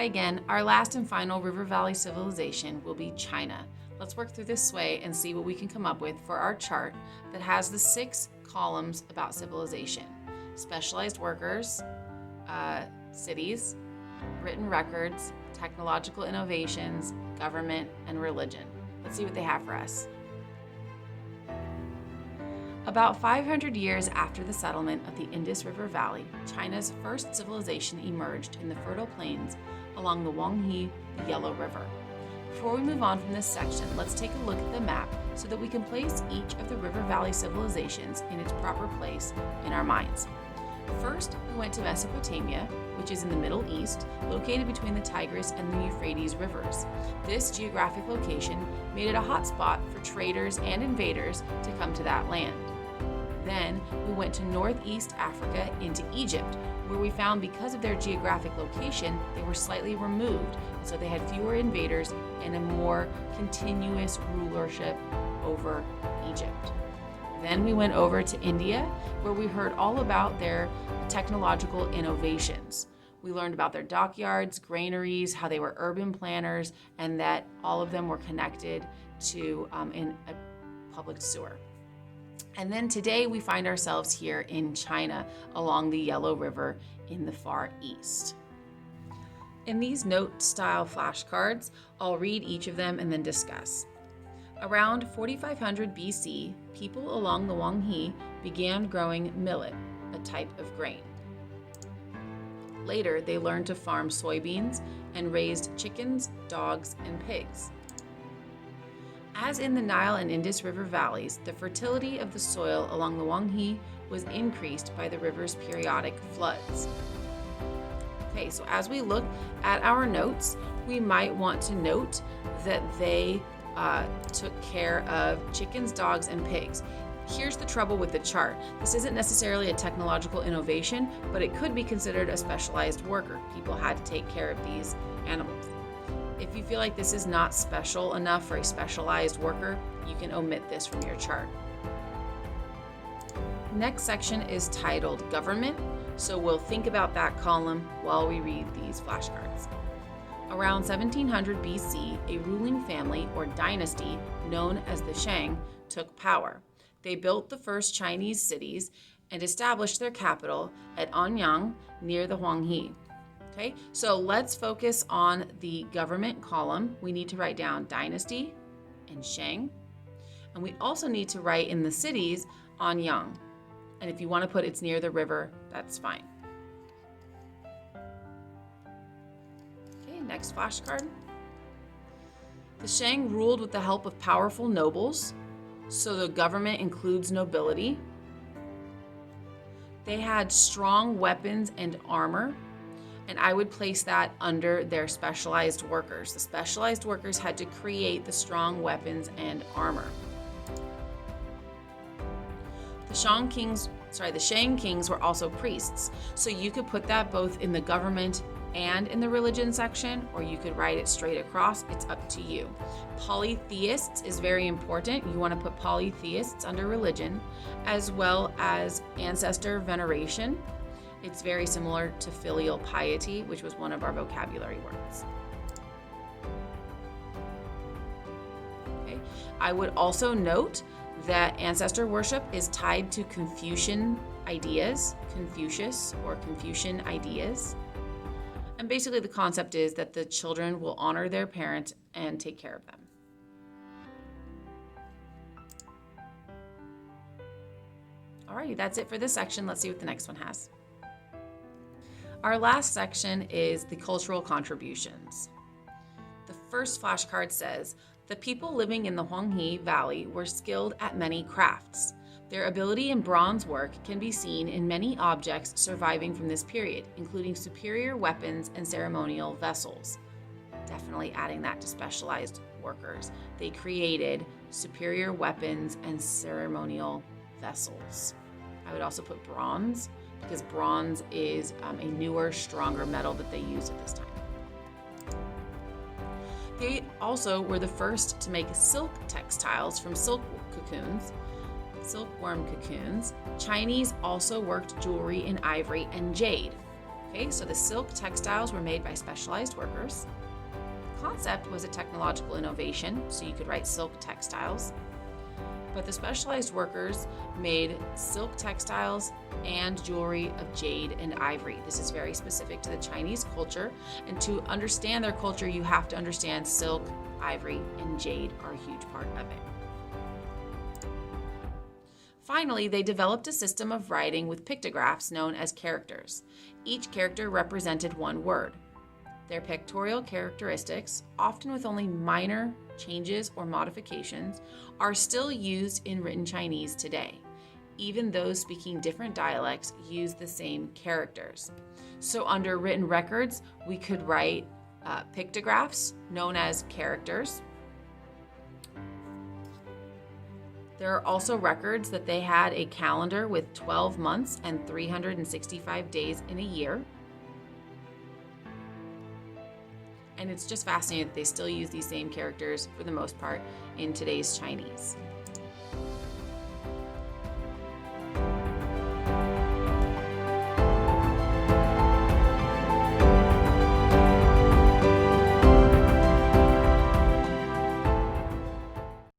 Hi again. Our last and final river valley civilization will be China. Let's work through this sway and see what we can come up with for our chart that has the 6 columns about civilization: specialized workers, cities, written records, technological innovations, government, and religion. Let's see what they have for us. About 500 years after the settlement of the Indus River Valley, China's first civilization emerged in the fertile plains along the Huanghe, the Yellow River. Before we move on from this section, let's take a look at the map so that we can place each of the river valley civilizations in its proper place in our minds. First, we went to Mesopotamia, which is in the Middle East, located between the Tigris and the Euphrates rivers. This geographic location made it a hotspot for traders and invaders to come to that land. Then, we went to Northeast Africa into Egypt, where we found because of their geographic location, they were slightly removed, so they had fewer invaders and a more continuous rulership over Egypt. Then we went over to India, where we heard all about their technological innovations. We learned about their dockyards, granaries, how they were urban planners, and that all of them were connected to in a public sewer. And then today we find ourselves here in China along the Yellow River in the far east. In these note-style flashcards, I'll read each of them and then discuss. Around 4500 BC, people along the Huanghe began growing millet, a type of grain. Later, they learned to farm soybeans and raised chickens, dogs, and pigs. As in the Nile and Indus River valleys, the fertility of the soil along the Huanghe was increased by the river's periodic floods. Okay, so as we look at our notes, we might want to note that they took care of chickens, dogs, and pigs. Here's the trouble with the chart. This isn't necessarily a technological innovation, but it could be considered a specialized worker. People had to take care of these animals. If you feel like this is not special enough for a specialized worker, you can omit this from your chart. Next section is titled Government, so we'll think about that column while we read these flashcards. Around 1700 BC, a ruling family or dynasty known as the Shang took power. They built the first Chinese cities and established their capital at Anyang near the Huanghe. Okay, so let's focus on the government column. We need to write down dynasty and Shang. And we also need to write in the cities Anyang. And if you want to put it's near the river, that's fine. Okay, next flashcard. The Shang ruled with the help of powerful nobles, so the government includes nobility. They had strong weapons and armor, and I would place that under their specialized workers. The specialized workers had to create the strong weapons and armor. The Shang kings were also priests, so you could put that both in the government and in the religion section, or you could write it straight across. It's up to you. Polytheists is very important. You want to put polytheists under religion, as well as ancestor veneration. It's very similar to filial piety, which was one of our vocabulary words. Okay. I would also note that ancestor worship is tied to Confucian ideas, Confucius or Confucian ideas. And basically the concept is that the children will honor their parents and take care of them. Alrighty, that's it for this section. Let's see what the next one has. Our last section is the cultural contributions. The first flashcard says, the people living in the Huanghe Valley were skilled at many crafts. Their ability in bronze work can be seen in many objects surviving from this period, including superior weapons and ceremonial vessels. Definitely adding that to specialized workers. They created superior weapons and ceremonial vessels. I would also put bronze, because bronze is a newer, stronger metal that they used at this time. They also were the first to make silk textiles from silkworm cocoons. Chinese also worked jewelry in ivory and jade. Okay, so the silk textiles were made by specialized workers. The concept was a technological innovation, so you could write silk textiles. But the specialized workers made silk textiles and jewelry of jade and ivory. This is very specific to the Chinese culture, and to understand their culture, you have to understand silk, ivory, and jade are a huge part of it. Finally, they developed a system of writing with pictographs known as characters. Each character represented one word. Their pictorial characteristics, often with only minor changes or modifications, are still used in written Chinese today. Even those speaking different dialects use the same characters. So under written records, we could write pictographs known as characters. There are also records that they had a calendar with 12 months and 365 days in a year. And it's just fascinating that they still use these same characters for the most part in today's Chinese.